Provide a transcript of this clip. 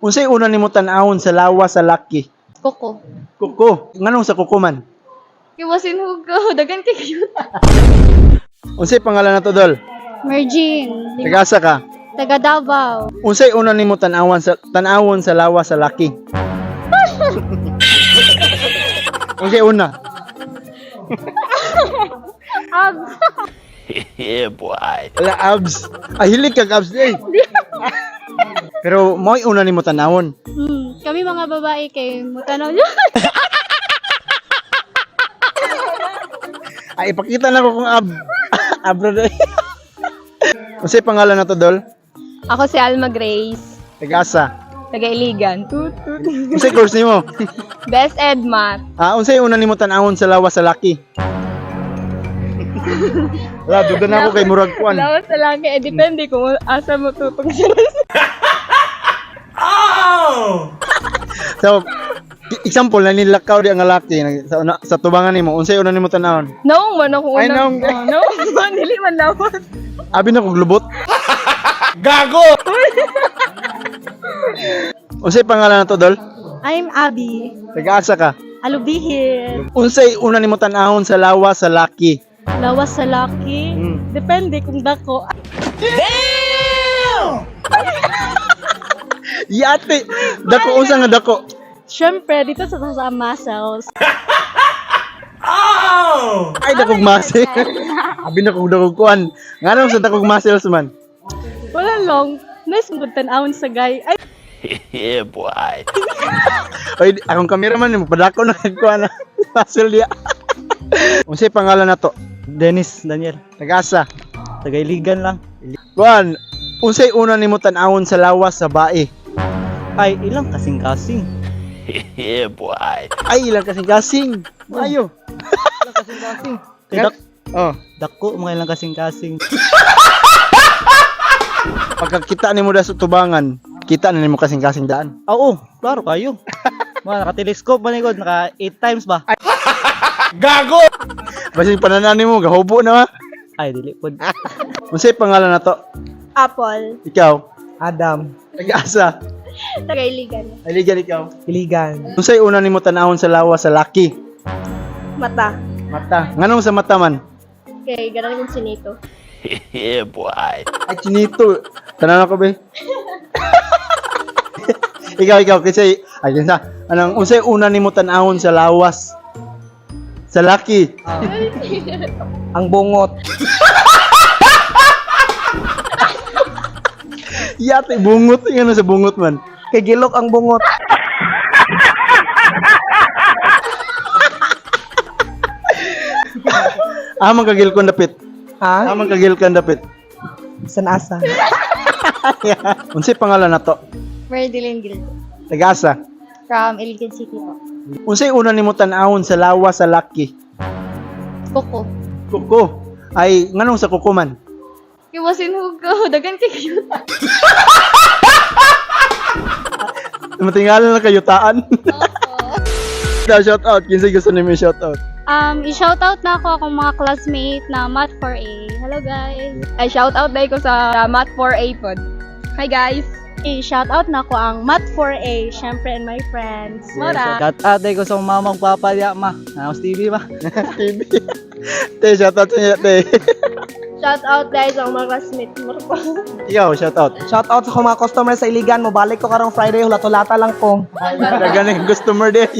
Unsay una nimo tan-awon sa lawas sa laki? Koko. Kuko. Nganong sa kuko man? Kiwasin hugaw. Dagan kay cute. Unsay pangalan nato dol? Merging. Tagasa ka. Taga Davao. Unsay una nimo tan-awon sa lawas sa laki? Unsay una? Yeah, boy. Wala abs. Ay hilig kag abs day. Pero mo'y una nimo tan-awon. Kami mga babae kay mutanaw niyo. Ay ipakita na ko kung abro day. Unsay pangalan nato dol? Ako si Alma Grace. Tagasa. Taga Iligan. Tut tut. Unsay course nimo? Best Ed Math. Unsay una nimo tan-awon sa lawas sa laki? Wala, duda na ako kay murag kuan. Lawas sa laki. Depende kung asa mo tutong siya. So, example na nilakaw di ang lalaki sa tubangan nimo. Unsay una nimo tan-awon? Naong man ako Ay, una. naong. Naong man. Dili man lawas. Abi na kog lubot. Gago! Unsay pangalan nato dol? I'm Abby. Taga-asa ka. Alubihir. Unsay una nimo tan-awon sa lawas sa laki? Lawas sa laki. Depende kung dako. Yate. Dako usa nga dako. Siyempre, dito sa muscles. Ay dakog muscle. Abi na kog dakog kuan. Nganong sa dakog muscles man? Wala lang. Nice good tan-awon sa guy. Ay, Yeah, boy. Oy, akong cameraman mo padako na kag kuan. Muscle dia. Unsay pangalan nato? Dennis Daniel, Taga-asa. Tagailigan lang. Kuan. Unsay una nimo tan-awon sa lawas sa bae? Ay, ilang kasing-kasing. Yeah, boy. Ay ilang kasing-kasing. Ayo. Ilang kasing-kasing. Kay Oh. dako, mga ilang kasing-kasing. Pagkakita nimo da sa tubangan, kita na nimo kasing-kasing daan. Oo, klaro kayo. Mga naka-telescope ba nigod? Naka 8 times ba? Gago! Basin pananan nimo gahubo na. Ay, dili po. Unsay pangalan nato? Apple. Ikaw. Adam, Taga-asa. Taga Iligan. Aligan ikaw. Iligan. Unsay una nimo tan-awon sa lawas sa laki? Mata. Mata. Nganong sa mata man? Kay ganun yung sinito. Yeah, boy. Ay chinito. Tanan ako be. ikaw kasi ayun sa anong unsay una nimo tan-awon sa lawas sa laki? Ang bungot. Yate bungot ano sa bungot man. Kay gilok ang bungot. Amang kagil kon dapit. Ha? Amang kagil kon dapit. San asa? Unsay pangalan nato? Merdilin Gildo. Taga-asa. From Iligan City po. Unsay una nimo tan-awon sa lawas sa laki? Koko. Kuko. Ay nganong sa kuko man? Kiwasin hugaw. Dagan kay cute. Matingalan na kayutaan. Shout out, kinsay gusto nimo shout out? I-shoutout na ako akong mga classmate na Math 4A. Hello guys. Ay shoutout dahil ko sa Math 4A pod. Hi guys. I-shoutout na ako ang Math 4A, syempre and my friends. Mora. Shout out ko sa mamang papalya ma. Naos TV ba? TV. Te, shout out sa inyo, te. Shoutout dahil sa mga classmate. Mora pa. Ikaw, shout out. Shout out sa mga customer sa Iligan mo. Balik ko karong Friday, hulato-lata lang ko. Ganing customer din.